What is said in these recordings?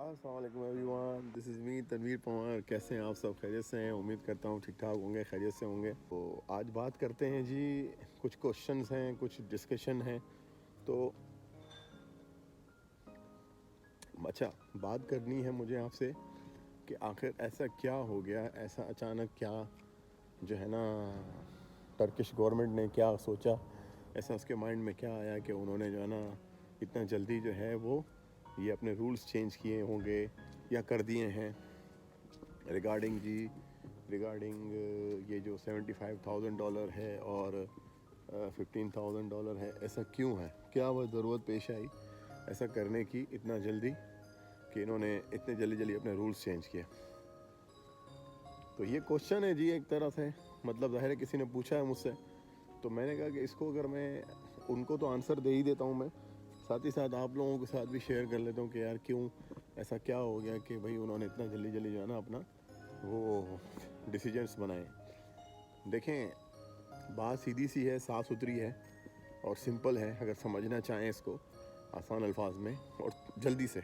अस्सलाम वालेकुम everyone, this is me Tanveer Pawar. कैसे हैं आप सब? खैरियत से हैं? उम्मीद करता हूँ ठीक ठाक होंगे, खैरियत से होंगे। तो आज बात करते हैं जी, कुछ क्वेश्चंस हैं, कुछ डिस्कशन हैं। तो अच्छा, बात करनी है मुझे आपसे कि आखिर ऐसा क्या हो गया, ऐसा अचानक क्या जो है ना, टर्किश गवर्नमेंट ने क्या सोचा, ऐसा उसके माइंड में क्या आया कि उन्होंने जो है ना इतना जल्दी जो है वो ये अपने रूल्स चेंज किए होंगे या कर दिए हैं रिगार्डिंग ये जो $75,000 है और $15,000 है। ऐसा क्यों है? क्या वह ज़रूरत पेश आई ऐसा करने की इतना जल्दी कि इन्होंने इतने जल्दी अपने रूल्स चेंज किए? तो ये क्वेश्चन है जी, एक तरह से मतलब ज़ाहिर है किसी ने पूछा है मुझसे, तो मैंने कहा कि इसको अगर मैं उनको तो आंसर दे ही देता हूँ, मैं साथ ही साथ आप लोगों के साथ भी शेयर कर लेता हूँ कि यार क्यों ऐसा क्या हो गया कि भाई उन्होंने इतना जल्दी जो है ना अपना वो डिसीजंस बनाए। देखें, बात सीधी सी है, साफ़ सुथरी है और सिंपल है अगर समझना चाहें इसको आसान अल्फाज में और जल्दी से।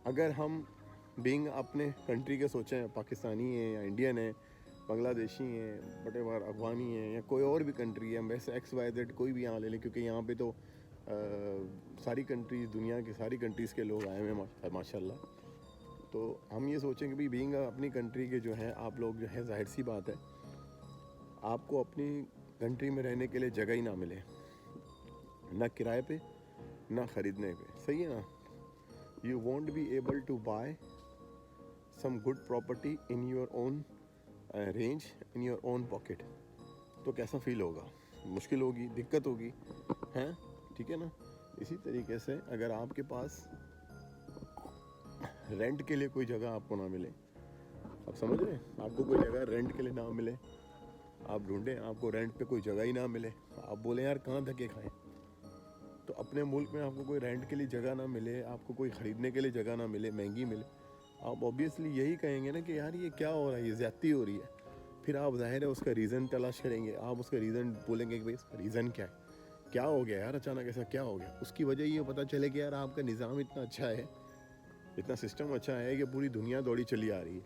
अगर हम बीइंग अपने कंट्री के सोचें, पाकिस्तानी हैं या इंडियन हैं, बांग्लादेशी हैं, बटेवर अफगानी हैं या कोई और भी कंट्री है, वैसे XYZ कोई भी यहाँ ले लें, क्योंकि यहाँ पे तो सारी कंट्रीज़, दुनिया की सारी कंट्रीज़ के लोग आए हुए हैं माशाल्लाह। तो हम ये सोचें कि भाई बीइंग अपनी कंट्री के जो हैं आप लोग जो है, जाहिर सी बात है आपको अपनी कंट्री में रहने के लिए जगह ही ना मिले, ना किराए पे ना ख़रीदने पे, सही है ना। You won't be able to buy some good property in your own range, in your own pocket. तो कैसा फील होगा? मुश्किल होगी, दिक्कत होगी, हैं? ठीक है ना। इसी तरीके से अगर आपके पास रेंट के लिए कोई जगह आपको ना मिले, आप समझ रहे हैं, आपको कोई जगह रेंट के लिए ना मिले, आप ढूंढें आपको रेंट पे कोई जगह ही ना मिले, आप बोले यार कहाँ धक्के खाएं। तो अपने मुल्क में आपको कोई रेंट के लिए जगह ना मिले, आपको कोई ख़रीदने के लिए जगह ना मिले, महंगी मिले, आप ऑब्वियसली यही कहेंगे ना कि यार ये क्या हो रहा है, ये ज़्यादती हो रही है। फिर आप ज़ाहिर है उसका रीज़न तलाश करेंगे, आप उसका रीज़न बोलेंगे कि भाई इसका रीज़न क्या है, क्या हो गया यार, अचानक ऐसा क्या हो गया। उसकी वजह ये पता चले कि यार आपका निज़ाम इतना अच्छा है, इतना सिस्टम अच्छा है कि पूरी दुनिया दौड़ी चली आ रही है।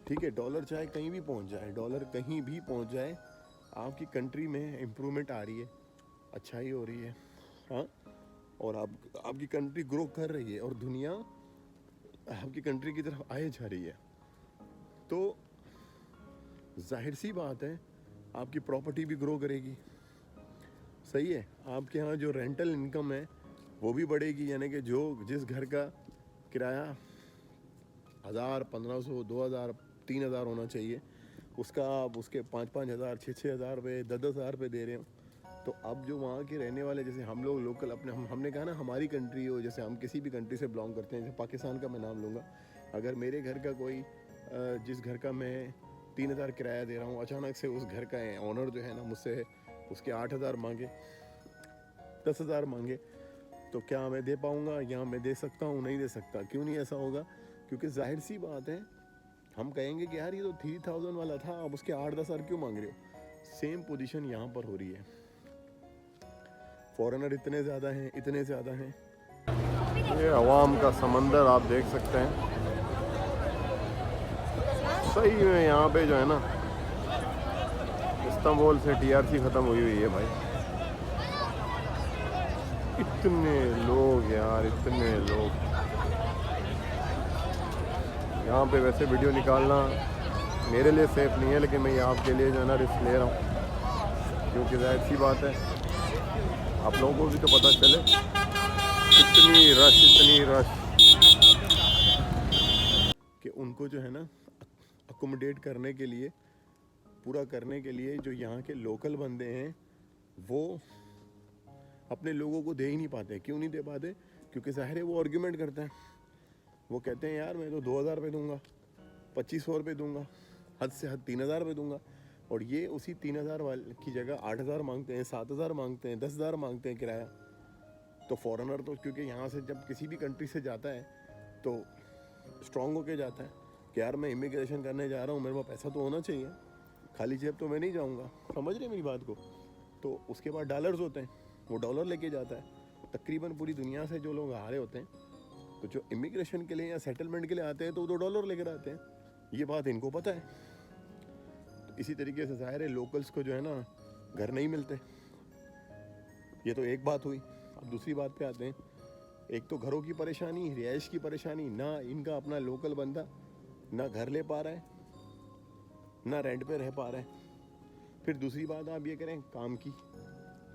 ठीक है, डॉलर चाहे कहीं भी पहुंच जाए, डॉलर कहीं भी पहुंच जाए, आपकी कंट्री में इम्प्रूवमेंट आ रही है, अच्छाई हो रही है, हाँ, और आपकी कंट्री ग्रो कर रही है और दुनिया आपकी कंट्री की तरफ आए जा रही है। तो जाहिर सी बात है आपकी प्रॉपर्टी भी ग्रो करेगी, सही है। आपके यहाँ जो रेंटल इनकम है वो भी बढ़ेगी, यानी कि जो जिस घर का किराया 1000, 1500, 2000, 3000 होना चाहिए, उसका आप उसके 5-5 हज़ार, 6-6 हज़ार रुपये, 10-10 हज़ार रुपये दे रहे हो। तो अब जो वहाँ के रहने वाले, जैसे हम लोग लोकल अपने हमने कहा ना हमारी कंट्री हो, जैसे हम किसी भी कंट्री से बिलोंग करते हैं, जैसे पाकिस्तान का मैं नाम लूँगा, अगर मेरे घर का कोई जिस घर का मैं 3000 किराया दे रहा हूँ, अचानक से उस घर का ओनर जो है ना मुझसे उसके 8000 मांगे, 10,000 मांगे, तो क्या मैं दे पाऊँगा या मैं दे सकता हूँ? नहीं दे सकता। क्यों नहीं ऐसा होगा? क्योंकि जाहिर सी बात है हम कहेंगे कि यार ये तो 3000 वाला था, आप उसके 8-10 हज़ार क्यों मांग रहे हो। सेम पोजीशन यहाँ पर हो रही है, फॉरेनर इतने ज़्यादा हैं, इतने ज़्यादा हैं। ये अवाम का समंदर आप देख सकते हैं, सही में यहाँ पे जो है ना इस्तांबुल से TRC ख़त्म हुई है भाई। इतने लोग यार, इतने लोग यहाँ पे। वैसे वीडियो निकालना मेरे लिए सेफ़ नहीं है, लेकिन मैं ये आपके लिए जो है ना रिस्क ले रहा हूँ, क्योंकि जाहिर सी बात है आप लोगों को भी तो पता चले। इतनी रश कि उनको जो है ना अकोमोडेट करने के लिए, पूरा करने के लिए जो यहाँ के लोकल बंदे हैं वो अपने लोगों को दे ही नहीं पाते। क्यों नहीं दे पाते? क्योंकि ज़ाहिर है वो आर्ग्यूमेंट करते हैं, वो कहते हैं यार मैं तो 2000 रुपये दूँगा, 2500 रुपये दूँगा, हद से हद 3000 रुपये दूँगा, और ये उसी 3000 वाले की जगह 8000 मांगते हैं, 7000 मांगते हैं, 10,000 मांगते हैं किराया। तो फॉरेनर तो क्योंकि यहाँ से जब किसी भी कंट्री से जाता है तो स्ट्रॉन्ग होके जाता है कि यार मैं इमिग्रेशन करने जा रहा हूँ, मेरे पास पैसा तो होना चाहिए, खाली जेब तो मैं नहीं जाऊँगा। समझ रहे मेरी बात को? तो उसके बाद डॉलर्स होते हैं, वो डॉलर लेके जाता है। तकरीबन पूरी दुनिया से जो लोग आ रहे होते हैं, तो जो इमिग्रेशन के लिए या सेटलमेंट के लिए आते हैं तो वो $2 लेकर आते हैं, ये बात इनको पता है। तो इसी तरीके से ज़ाहिर है लोकल्स को जो है ना घर नहीं मिलते। ये तो एक बात हुई। अब दूसरी बात पे आते हैं। एक तो घरों की परेशानी, रिहाइश की परेशानी, ना इनका अपना लोकल बंदा ना घर ले पा रहा है, ना रेंट पे रह पा रहा है। फिर दूसरी बात आप ये करें काम की,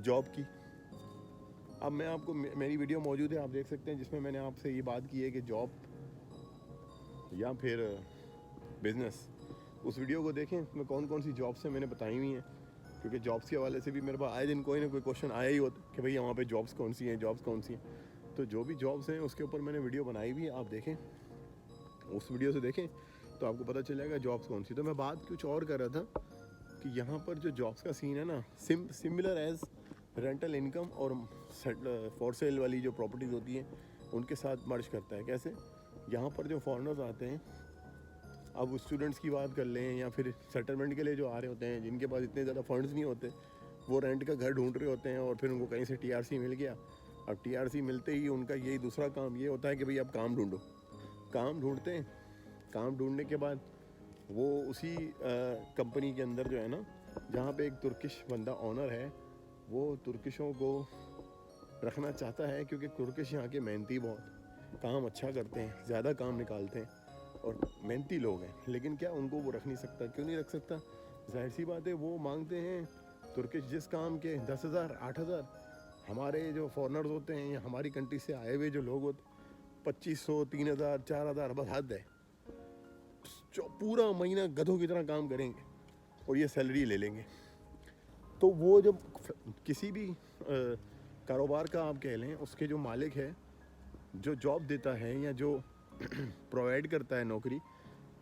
जॉब की। अब मैं आपको, मेरी वीडियो मौजूद है, आप देख सकते हैं, जिसमें मैंने आपसे ये बात की है कि जॉब या फिर बिजनेस। उस वीडियो को देखें, उसमें कौन कौन सी जॉब्स हैं मैंने बताई हुई हैं, क्योंकि जॉब्स के हवाले से भी मेरे पास आए दिन कोई ना कोई क्वेश्चन आया ही होता कि भाई वहाँ पे जॉब्स कौन सी हैं, जॉब्स कौन सी हैं। तो जो भी जॉब्स हैं उसके ऊपर मैंने वीडियो बनाई हुई है, आप देखें, उस वीडियो से देखें तो आपको पता चल जाएगा जॉब्स कौन सी। तो मैं बात कुछ और कर रहा था कि यहाँ पर जो जॉब्स का सीन है ना, सिमिलर एज रेंटल इनकम और फॉर सेल वाली जो प्रॉपर्टीज़ होती हैं उनके साथ मर्ज करता है। कैसे? यहाँ पर जो फॉरेनर्स आते हैं, अब स्टूडेंट्स की बात कर लें या फिर सेटलमेंट के लिए जो आ रहे होते हैं, जिनके पास इतने ज़्यादा फंड्स नहीं होते, वो रेंट का घर ढूंढ रहे होते हैं और फिर उनको कहीं से TRC मिल गया। अब TRC मिलते ही उनका यही दूसरा काम ये होता है कि भाई अब काम ढूंढो। काम ढूंढते हैं, काम ढूंढने के बाद वो उसी कंपनी के अंदर जो है ना, जहाँ पे एक तुर्किश बंदा ऑनर है, वो तुर्किशों को रखना चाहता है, क्योंकि तुर्किश यहाँ के मेहनती बहुत काम अच्छा करते हैं, ज़्यादा काम निकालते हैं और मेहनती लोग हैं। लेकिन क्या उनको वो रख नहीं सकता? क्यों नहीं रख सकता? जाहिर सी बात है, वो मांगते हैं तुर्किश जिस काम के 10,000 8,000। हमारे जो फॉरेनर्स होते हैं या हमारी कंट्री से आए हुए जो लोग होते, 2,500 3,000 4,000 बस हद है। जो पूरा महीना गधों की तरह काम करेंगे और ये सैलरी ले लेंगे। तो वो जब किसी भी कारोबार का आप कह लें, उसके जो मालिक है, जो जॉब देता है या जो प्रोवाइड करता है नौकरी,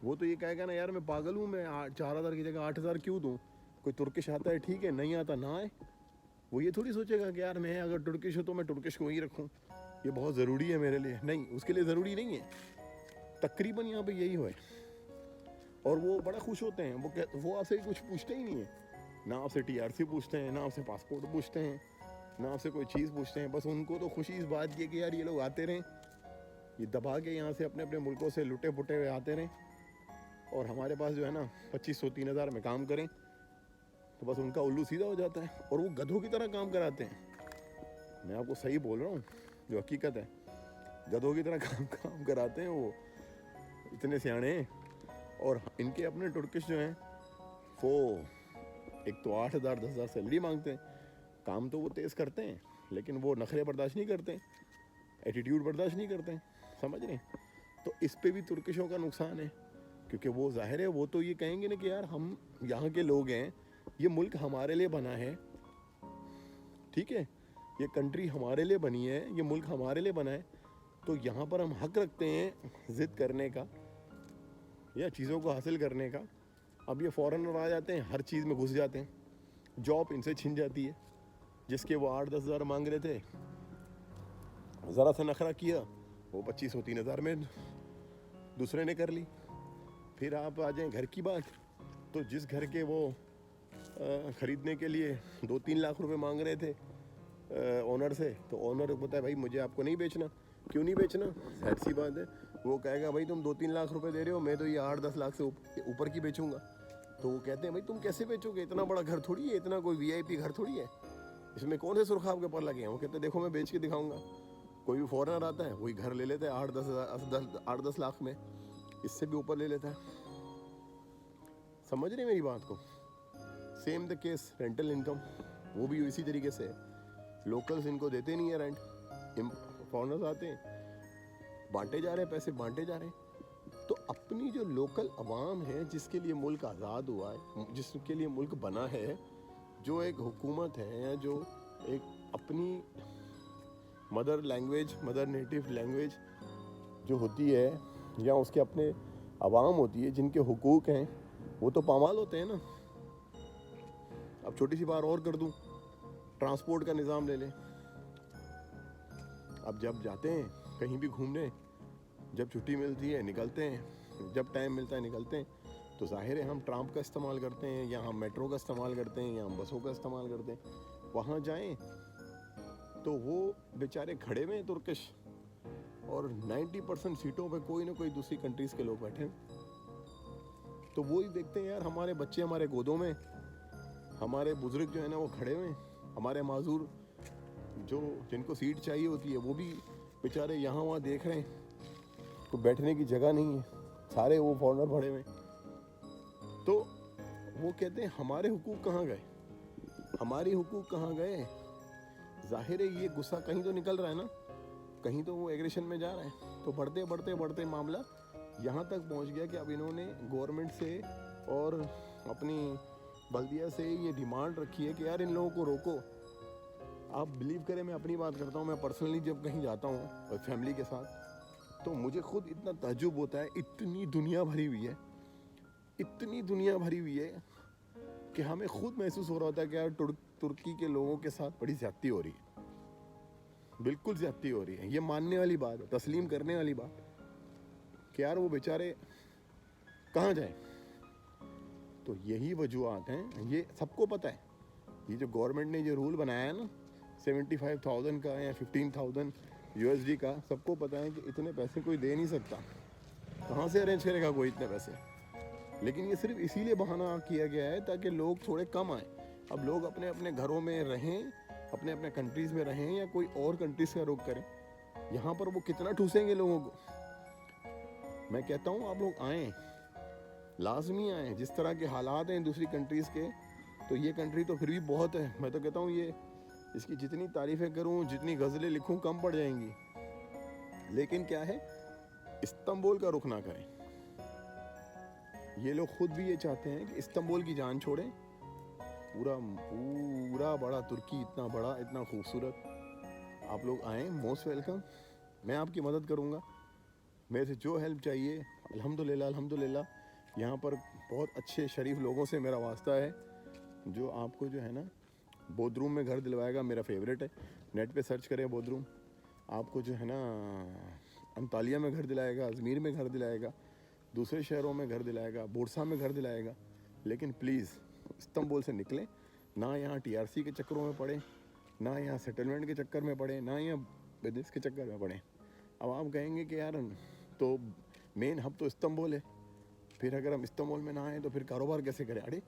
वो तो ये कहेगा ना, यार मैं पागल हूँ, मैं 4,000 की जगह 8,000 क्यों दूँ? कोई तुर्किश आता है ठीक है, नहीं आता ना आए। वो ये थोड़ी सोचेगा कि यार मैं अगर तुर्किश हूँ तो मैं तुर्किश को ही रखूँ, ये बहुत ज़रूरी है मेरे लिए। नहीं, उसके लिए ज़रूरी नहीं है। तकरीबन यहाँ पे यही है। और वो बड़ा खुश होते हैं। वो आपसे कुछ पूछते ही नहीं है, ना आपसे TRC पूछते हैं, ना आपसे पासपोर्ट पूछते हैं, ना आपसे कोई चीज़ पूछते हैं। बस उनको तो खुशी इस बात की है कि यार ये लोग आते रहें, ये दबा के यहाँ से अपने अपने मुल्कों से लुटे पुटे हुए आते रहें और हमारे पास जो है ना 2,500 3,000 में काम करें। तो बस उनका उल्लू सीधा हो जाता है और वो गधों की तरह काम कराते हैं। मैं आपको सही बोल रहा हूँ, जो हकीकत है, गधों की तरह काम कराते हैं। वो इतने सियाणे हैं। और इनके अपने तुर्किश जो हैं, वो एक तो 8,000 10,000 सैलरी मांगते हैं। काम तो वो तेज़ करते हैं, लेकिन वो नखरे बर्दाश्त नहीं करते, एटीट्यूड बर्दाश्त नहीं करते, समझ रहे हैं? तो इस पे भी तुर्किशों का नुकसान है, क्योंकि वो जाहिर है वो तो ये कहेंगे ना कि यार हम यहाँ के लोग हैं, ये मुल्क हमारे लिए बना है, ठीक है, ये कंट्री हमारे लिए बनी है, ये मुल्क हमारे लिए बना है, तो यहाँ पर हम हक रखते हैं ज़िद करने का या चीज़ों को हासिल करने का। अब ये फॉरेनर आ जाते हैं, हर चीज़ में घुस जाते हैं, जॉब इनसे छिन जाती है। जिसके वो 8-10 हज़ार मांग रहे थे, ज़रा सा नखरा किया, वो 2,500 3,000 में दूसरे ने कर ली। फिर आप आ जाएं घर की बात, तो जिस घर के वो ख़रीदने के लिए 2-3 लाख रुपए मांग रहे थे ओनर से, तो ओनर को पता है भाई मुझे आपको नहीं बेचना। क्यों नहीं बेचना? जाहिर सी बात है, वो कहेगा भाई तुम 2-3 लाख रुपए दे रहे हो, मैं तो ये 8-10 लाख से ऊपर की बेचूंगा। तो वो कहते हैं भाई तुम कैसे बेचोगे, इतना बड़ा घर थोड़ी है, इतना कोई VIP घर थोड़ी है, इसमें कौन से सुरखाब के पर लगे हैं। वो कहते हैं देखो मैं बेच के दिखाऊंगा। कोई भी फॉरेनर आता है, वही घर ले लेता है 8-10 लाख में, इससे भी ऊपर ले लेता है। समझ रहे मेरी बात को? Same the case rental income, वो भी इसी तरीके से है। लोकल्स इनको देते नहीं है रेंट, फॉरेनर्स आते हैं, बांटे जा रहे हैं, पैसे बांटे जा रहे हैं। तो अपनी जो लोकल अवाम है, जिसके लिए मुल्क आज़ाद हुआ है, जिसके लिए मुल्क बना है, जो एक हुकूमत है या जो एक अपनी mother language, mother native language जो होती है, या उसके अपने अवाम होती है, जिनके हुकूक हैं, वो तो पामाल होते हैं ना। अब छोटी सी बात और कर दूं, ट्रांसपोर्ट का निज़ाम ले लें। अब जब जाते हैं कहीं भी घूमने, जब छुट्टी मिलती है निकलते हैं, जब टाइम मिलता है निकलते हैं, तो जाहिर है हम ट्राम का इस्तेमाल करते हैं, या हम मेट्रो का इस्तेमाल करते हैं, या हम बसों का इस्तेमाल करते हैं। वहाँ जाएं तो वो बेचारे खड़े हुए हैं तुर्किश, और 90% सीटों पे कोई ना कोई दूसरी कंट्रीज़ के लोग बैठे हैं। तो वो ही देखते हैं यार, हमारे बच्चे हमारे गोदों में, हमारे बुजुर्ग जो है ना वो खड़े हुए हैं, हमारे माजूर जो जिनको सीट चाहिए होती है वो भी बेचारे यहाँ वहाँ देख रहे हैं, तो बैठने की जगह नहीं है, सारे वो फॉरनर भरे हुए हैं। तो वो कहते हैं हमारे हुकूक कहाँ गए, हमारी हुकूक कहाँ गए। जाहिर है ये गुस्सा कहीं तो निकल रहा है ना, कहीं तो वो एग्रेशन में जा रहा है। तो बढ़ते बढ़ते बढ़ते मामला यहाँ तक पहुँच गया कि अब इन्होंने गवर्नमेंट से और अपनी बल्दिया से ये डिमांड रखी है कि यार इन लोगों को रोको। आप बिलीव करें, मैं अपनी बात करता हूँ, मैं पर्सनली जब कहीं जाता हूँ फैमिली के साथ, तो मुझे खुद इतना ताज्जुब होता है, इतनी दुनिया भरी हुई है, इतनी दुनिया भरी हुई है कि हमें खुद महसूस हो रहा होता है कि यार तुर्की के लोगों के साथ बड़ी ज्यादती हो रही है, बिल्कुल ज्यादती हो रही है। ये मानने वाली बात है, तस्लीम करने वाली बात कि यार वो बेचारे कहाँ जाए। तो यही वजूहत हैं, ये सबको पता है। ये जो गवर्नमेंट ने जो रूल बनाया है ना 75,000 का या 15,000 USD का, सबको पता है कि इतने पैसे कोई दे नहीं सकता, कहाँ से अरेंज करेगा कोई इतने पैसे। लेकिन ये सिर्फ इसीलिए बहाना किया गया है ताकि लोग थोड़े कम आए। अब लोग अपने अपने घरों में रहें, अपने अपने कंट्रीज़ में रहें, या कोई और कंट्रीज़ का रुख करें। यहाँ पर वो कितना ठूसेंगे लोगों को। मैं कहता हूँ आप लोग आएँ, लाजमी आएँ। जिस तरह के हालात हैं दूसरी कंट्रीज़ के, तो ये कंट्री तो फिर भी बहुत है। मैं तो कहता हूँ ये इसकी जितनी तारीफ़ें करूँ, जितनी गज़लें लिखूँ कम पड़ जाएंगी। लेकिन क्या है, इस्तांबुल का रुख ना करें। ये लोग खुद भी ये चाहते हैं कि इस्तांबुल की जान छोड़ें। पूरा पूरा बड़ा तुर्की, इतना बड़ा, इतना खूबसूरत। आप लोग आएँ, मोस्ट वेलकम। मैं आपकी मदद करूँगा, मेरे से जो हेल्प चाहिए। अल्हम्दुलिल्लाह अल्हम्दुलिल्लाह यहाँ पर बहुत अच्छे शरीफ लोगों से मेरा वास्ता है, जो आपको जो है ना बोदरूम में घर दिलवाएगा। मेरा फेवरेट है, नेट पे सर्च करें बोदरूम। आपको जो है ना अंतालिया में घर दिलाएगा, अजमेर में घर दिलाएगा, दूसरे शहरों में घर दिलाएगा, बोरसा में घर दिलाएगा। लेकिन प्लीज़ इस्तांबुल से निकलें ना, यहाँ TRC के चक्करों में पड़े, ना यहाँ सेटलमेंट के चक्कर में पड़े, ना यहाँ बिजनेस के चक्कर में पड़े। अब आप कहेंगे कि यार तो मेन हब तो इस्तांबुल है, फिर अगर हम इस्तांबुल में ना आए तो फिर कारोबार कैसे करें। अरे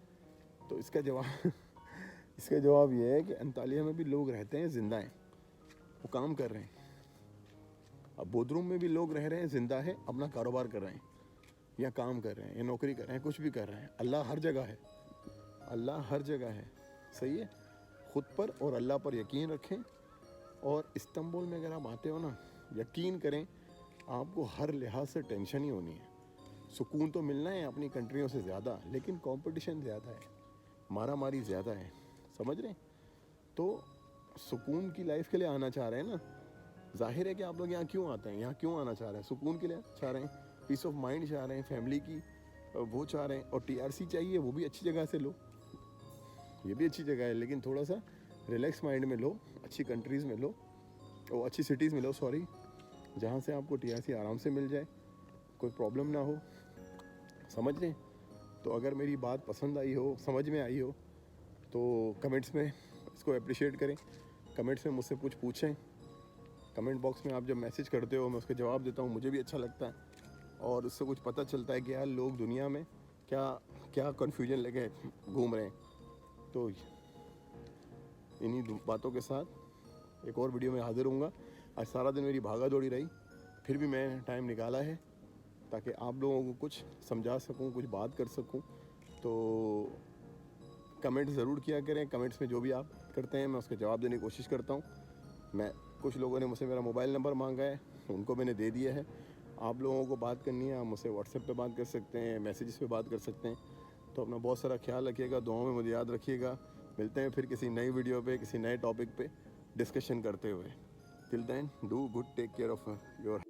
तो इसका जवाब ये है कि अंतालिया में भी लोग रहते हैं, ज़िंदा हैं, वो काम कर रहे हैं। अब बोदरूम में भी लोग रह रहे हैं, ज़िंदा है, अपना कारोबार कर रहे हैं, या काम कर रहे हैं, या नौकरी कर रहे हैं, कुछ भी कर रहे हैं। अल्लाह हर जगह है, अल्लाह हर जगह है। सही है, ख़ुद पर और अल्लाह पर यकीन रखें। और इस्तांबुल में अगर आप आते हो ना, यकीन करें आपको हर लिहाज से टेंशन ही होनी है। सुकून तो मिलना है अपनी कंट्रियों से ज़्यादा, लेकिन कंपटीशन ज़्यादा है, मारा मारी ज़्यादा है, समझ रहे हैं। तो सुकून की लाइफ के लिए आना चाह रहे हैं ना, जाहिर है कि आप लोग यहाँ क्यों आते हैं, यहाँ क्यों आना चाह रहे हैं, सुकून के लिए चाह रहे हैं, पीस ऑफ माइंड चाह रहे हैं, फैमिली की वो चाह रहे हैं। और TRC चाहिए, वो भी अच्छी जगह से लो, ये भी अच्छी जगह है, लेकिन थोड़ा सा रिलैक्स माइंड में लो, अच्छी कंट्रीज़ में लो, और अच्छी सिटीज़ में लो, सॉरी, जहाँ से आपको TRC आराम से मिल जाए, कोई प्रॉब्लम ना हो, समझ लें। तो अगर मेरी बात पसंद आई हो, समझ में आई हो, तो कमेंट्स में इसको अप्रिशिएट करें, कमेंट्स में मुझसे कुछ पूछें। कमेंट बॉक्स में आप जब मैसेज करते हो मैं उसका जवाब देता हूँ, मुझे भी अच्छा लगता है, और उससे कुछ पता चलता है कि यार लोग दुनिया में क्या क्या कन्फ्यूजन लेके घूम रहे हैं। तो इन्हीं बातों के साथ एक और वीडियो में हाजिर होऊंगा। आज सारा दिन मेरी भागा दौड़ी रही, फिर भी मैं टाइम निकाला है ताकि आप लोगों को कुछ समझा सकूं, कुछ बात कर सकूं। तो कमेंट ज़रूर किया करें, कमेंट्स में जो भी आप करते हैं मैं उसका जवाब देने की कोशिश करता हूं। मैं कुछ लोगों ने मुझसे मेरा मोबाइल नंबर मांगा है, उनको मैंने दे दिया है। आप लोगों को बात करनी है, आप मुझसे व्हाट्सएप पे बात कर सकते हैं, मैसेजेस पे बात कर सकते हैं। तो अपना बहुत सारा ख्याल रखिएगा, दुआओं में मुझे याद रखिएगा। मिलते हैं फिर किसी नई वीडियो पे, किसी नए टॉपिक पे डिस्कशन करते हुए। Till then do good, take care of your